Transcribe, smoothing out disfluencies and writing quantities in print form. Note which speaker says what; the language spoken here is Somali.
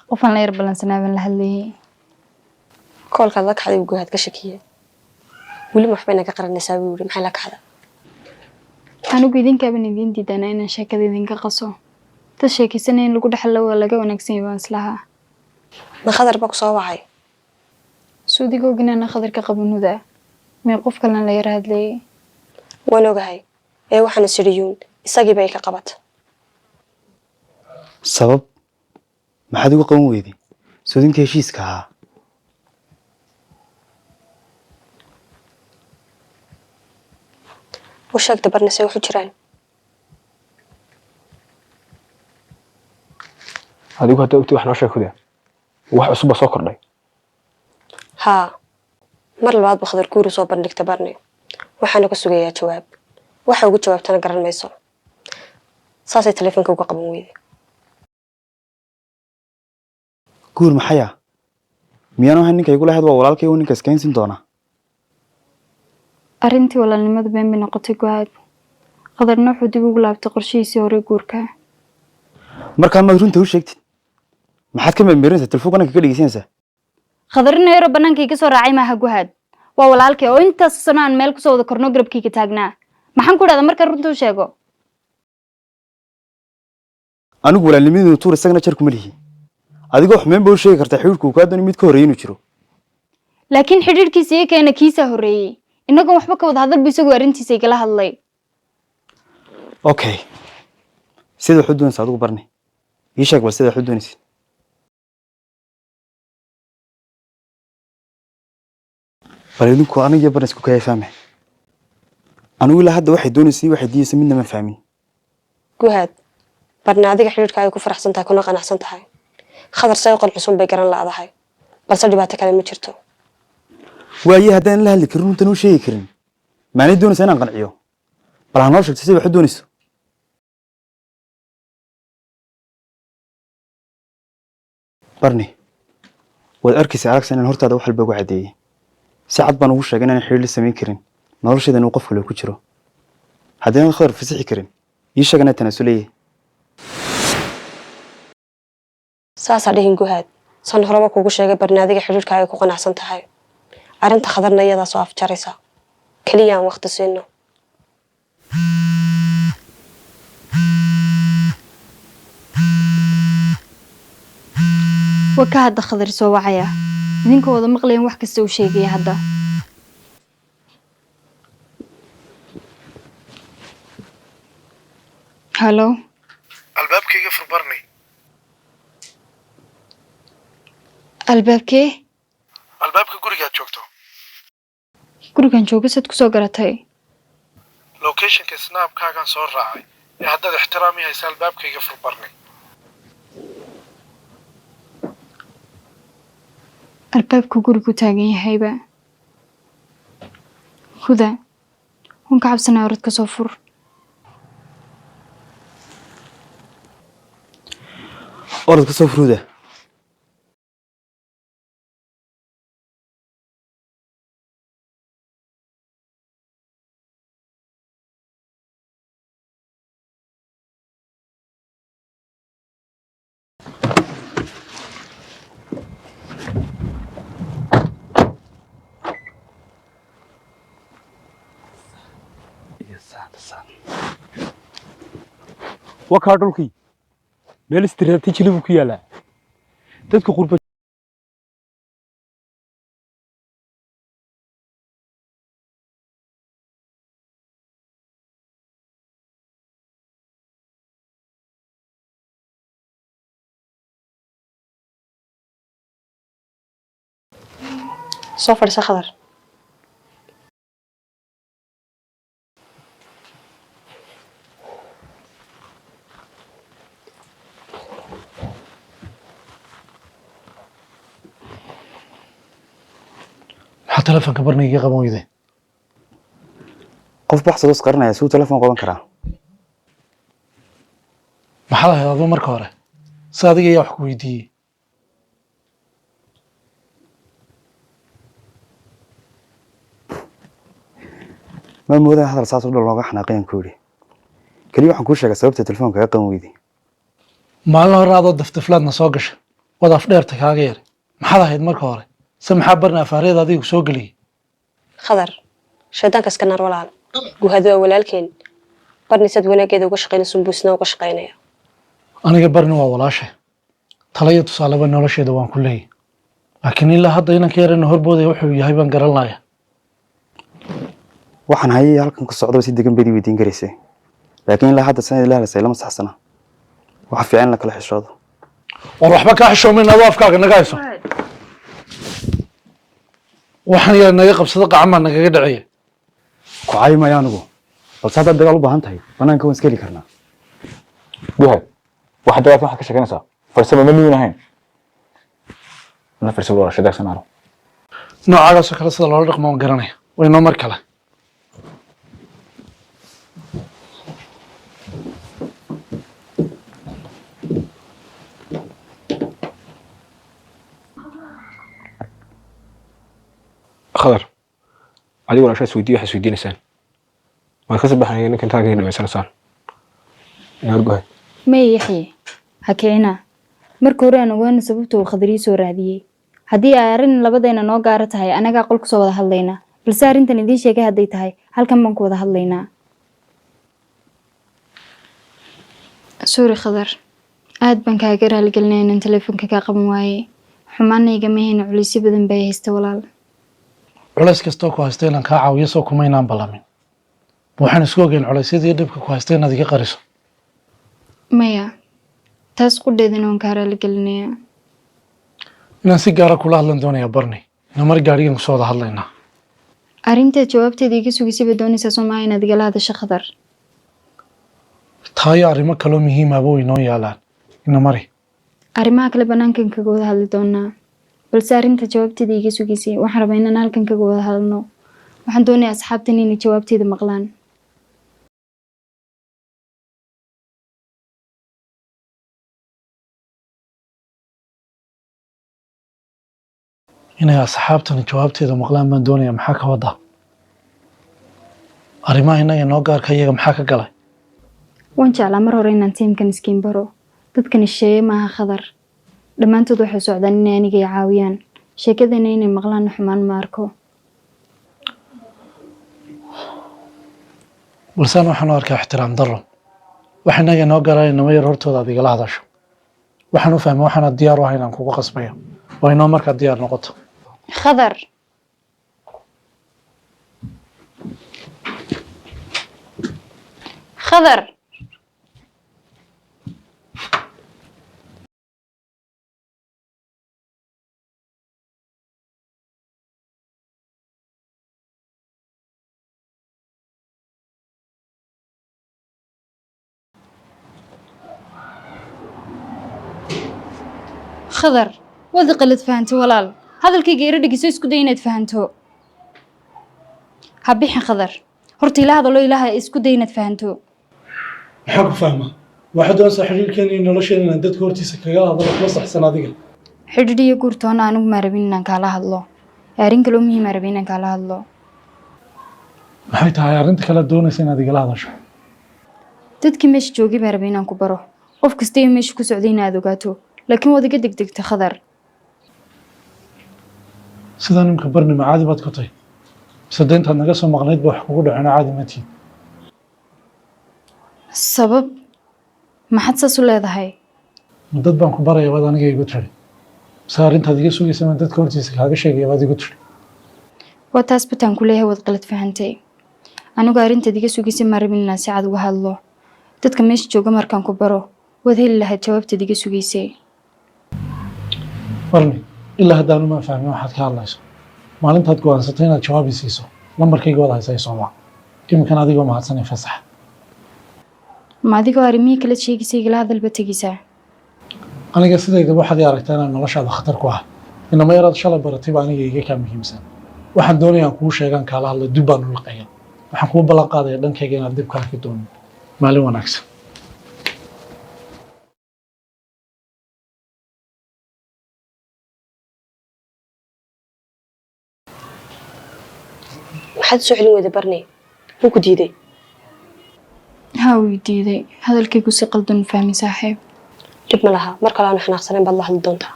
Speaker 1: qofan la yar balansanaaban la hadlayay
Speaker 2: koolka la kaxday ugu had ka shakiye wali waxba inaga qaranaysaa wiil maxay la kaxda
Speaker 1: anigu idinkaaba idin diidana inaan sheekada idinka qaso ta sheekaysan in lagu dhaxlo waa laga wanaagsan yahay islaha
Speaker 2: ma khadar ba ku soo wacay
Speaker 1: suudigo ginana khadarka qabanuda ma qof kale la yar hadlayay
Speaker 2: waan ogahay ee waxaan siriyuun isagii bay ka qabat
Speaker 3: sabab maxaad ugu qaban weyday suudinka heshiiska ahaa
Speaker 2: وشاك دبرنا سوي حجران
Speaker 4: adigu hadda ogti wax noo sheekuda wax cusub soo kordhay
Speaker 2: ها mar labaad bakhadar guur soo bandhigta barne waxaan ka sugayaa jawaab waxa ugu jawaabtana garan mayso saasay telefoonka uga qaban weyday
Speaker 3: guur maxaya miyaan waxaan ninka igu lahayd waa walaalkay oo ninka iskeensin doona
Speaker 1: arintii walaalnimada been bay noqotay go'aad qadarna wuxuu dib ugu laabtay qorshihiisii hore guurka
Speaker 3: markaan ma runta u sheegtid maxaad ka meemeerinaysaa telefoonka ka dhigaysanaysaa
Speaker 1: qadarna yaro banaanka ka soo raacay maaha go'aad waa walaalkay oo intaas sano aan meel ku soo wada korno garabkiisa taagnaa maxaan ku dhahdaa marka runta u sheego
Speaker 3: anigu walaalnimadii tuur isagana jar kuma lihi adigoo xumeen baa u sheegi kartaa xiriirku ka doon mid ka horeeyay inuu jiro
Speaker 1: laakiin xiriirkiisa iyo keena kiisa horeeyay inaga waxba ka wada hadal bisoo arintiisa igala hadlay
Speaker 3: okay sida xuduun saadu barnay ii sheeg bal sida xuduunis bal idinku aniga barnas ku kay fahmay anigu la hadda waxay doonaysay waxay diisay midna ma fahmin
Speaker 2: guhaad barna adiga xiriirka ay ku faraxsan tahay kuna qanacsan tahay khadar say qanacsan bay garan laadahay balse dhibaato kale ma jirto
Speaker 3: waaye haddaan la hadli karin runtan u sheegi karin maana doonaysaa inaan qanciyo bal ha noo sheegto sida wax doonayso barni waad arkaysaa aragsan inaan hortaada wax walba ugu cadeeyay si cad baan ugu sheegay inaan xiriir la samayn karin nolosheeda inuu qof kale ku jiro haddii aan khadar fasixi karin ii sheeg inaan tanaasulay
Speaker 2: saasa dhihin guhaad san horaba kugu sheegay barna adiga xiriirka ay ku qanacsan tahay arinta khadarna iyada soo afjaraysa kaliya aan waqti siino
Speaker 1: waka hadda khadar soo wacaya idinka wada maqlayn wax kasta uu sheegay hadda halo
Speaker 5: albaabkayga furbarnay
Speaker 1: albaabkee
Speaker 5: albaabka gurigaad joogto
Speaker 1: gurigan jooga sad ku soo garatay
Speaker 5: locationka snapkaagan soo raacay ee haddaad ixtiraami haysa albaabkayga furbarnay
Speaker 1: albaabku gurigu taagan yahayba huda hun ka cabsanaa orad ka soo fur
Speaker 3: orad ka soo furuda
Speaker 4: wakaa dhulkii meel istiraatiiji buu ku yaalaa dadka qurba
Speaker 2: soo fadhiisa khadar
Speaker 5: telefoonka barnayga qaban weyday
Speaker 3: qof baxsad us qarinaya suu telefoon qaban karaa
Speaker 5: maxaa lahayd adoo marka hore si adiga ayaa wax ku weydiiyey
Speaker 3: ma moodaa hadal saas u dhal looga xanaaqayan ku yidhi keliya waxaan kuu sheegay sababta telefoonka kaga qaban weyday
Speaker 5: maalin hore adoo daftaflaadna soo gasha wadaaf dheerta kaaga yar maxaad ahayd marka hore se maxaa barna afaareed adigu soo geliyay
Speaker 2: khadar shaydaanka iska naar walaal guhadu waa walaalkeen barni sad wanaageeda uga shaqaynaysa buusna uga shaqaynaya
Speaker 5: aniga barni waa walaashay talaya tusaaleba nolosheeda waan ku leeyahay laakiin ilaa hadda inanka yarana horboodaya wuxuu yahay baan garan laaya
Speaker 3: waxaan hayay halkan ku socdo si degan bay weydiin garaysay laakiin ilaa hadda sanad ilaa la lama saxsana waxa fiican la kala xishoodo
Speaker 5: war waxba ka xishoomin adoo afkaaga naga hayso waxaan yaa naga qabsada qacamaa nagaga dhacaya
Speaker 3: ku caymaya anigu balse haddaad dagaal u baahan tahay banaanka waan iska heli karnaa
Speaker 6: guhay waxa dagaal waxa ka sheeganaysaa farsamo ma niin ahayn ana farsamo waa shadaag sanaaro
Speaker 5: noocaagaasoo kale sida loola dhaqmo waan garanaya way noo mar kale
Speaker 6: khadar adigu walaashaas weydiiyo waxaad weydiinaysaan waad ka sabaxnaya ninkan taagay dhameysanaysaan inaad guhay
Speaker 1: may yaxye ha kicina marka hore aan ogaana sababta uu khadariyi soo raadiyey haddii ay arrin labadeena noo gaara tahay anagaa qol kusoo wada hadlaynaa balse arrintan idiin sheegay hadday tahay halkan baan ku wada hadlaynaa sorry khadar aad baan kaaga raaligelinaya inaan teleefonka kaa qaban waaye xumaanayga mahayna culisyo badan bay haysta walaal
Speaker 5: culays kastoo ku haysta inaan kaa caawiyo soo kuma inaan ballamin waxaan isku ogeyn culaysyadii dhibka ku haysta inaad iga qariso
Speaker 1: maya taas qudheedana waan kaa raaligelinayaa
Speaker 5: inaan si gaara kula hadlan doonayaa barni ina mar gaadhigan kusoo wada hadlaynaa
Speaker 1: arrinteed jawaabteeda iga sugisay baad doonaysaa soo maaha inaad igala hadasho khadar
Speaker 5: taayo arrimo kaloo muhiimaba way noo yaalaan ina mari
Speaker 1: arrimaha kale banaankan kaga wada hadli doonaa balse arrinta jawaabteeda iga sugisay waxaan rabaa inaan halkan kaga wada hadalno waxaan doonayaa asxaabtan inay jawaabteeda maqlaan
Speaker 5: inay asxaabtan jawaabteeda maqlaan baan doonayaa maxaa ka wadaa arrimaha innaga noo gaarka iyaga maxaa ka galay
Speaker 1: waan jeclaa mar hore inaan tiimkan iskiin baro dadkan shisheeye maaha khadar dhammaantood waxay socdaan inay aniga i caawiyaan sheekadana inay maqlaan xumaan ma arko
Speaker 5: balsaan waxaan u arkaa ixtiraam darro wax innaga noo gaaraan inama yar hortooda aad igala hadasho waxaan u fahmay waxaanaad diyaar u ahay inaan kugu qasbayo waa inoo markaad diyaar noqoto
Speaker 1: khadar khadar khadar waad qalad fahanto walaal hadalkayga ira dhigiso isku day inaad fahanto ha bixin khadar horta ila hadalo ilaaha isku day inaad fahanto
Speaker 5: maxaa ku fahmaa waxaad doonaysaa xiriirkeena iyo nolosheena inaan dadka hortiisa kaga hadalo kuma saxsan adiga
Speaker 1: xidhiidh iyo guurtoona anigu maa rabin inaan kaala hadlo arrin kaloo muhiima rabin inaan kaala hadlo
Speaker 5: maxay tahay arrinta kale doonaysa inaad igala hadasho
Speaker 1: dadkii meesha joogay baa rabay inaan ku baro qof kasta iyo meesha ku socday inaad ogaato laakiin waad iga degdegta khadar
Speaker 5: sidaa nimka barnima caadi baad ku tahay mise deyntaad naga soo maqnayd ba wax kugu dhacona caadi ma tihin
Speaker 1: sabab maxaad saas u leedahay
Speaker 5: ma dad baan ku baraya baad aniga igu tiri mise arrintaad iga sugaysa ma dadka hortiisa kaaga sheegaya baad igu tiri
Speaker 1: waa taas bataan ku leeyahay waad qalad fahantay anigu arrintaad iga sugaysay maa rabin inaan si cad uga hadlo dadka meesha jooga markaan ku baro waad heli lahayd jawaabtaad iga sugaysay
Speaker 5: barni ilaa haddaanu maa fahmin waxaad ka hadlayso maalintaad go-aansatay inaad jawaabi siiso lambarkayga wada haysay sooma iminkan adigoo mahadsanay fasax
Speaker 1: ma adigoo arrimihii kala sheegaysay igala hadalba tegaysaa
Speaker 5: aniga sidayda waxaad ii aragtaa inaan noloshaada khatar ku ah inama yaraad shalay baratay baa aniga iga kaa muhiimsan waxaan doonayaan kuu sheegaan kaala hadla dib baan ula qayan waxaan kuu ballan qaadaya dhankayga inaad dib ka arki doonin maalin wanaagsan
Speaker 2: maxaad soo celin weyday barni wuu ku diiday
Speaker 1: ها ويديدي هذا الكيكو سي قلدن فهمي صاحب
Speaker 2: dib ma laha mar kale aan xanaaqsanayn baad la hadli doontaa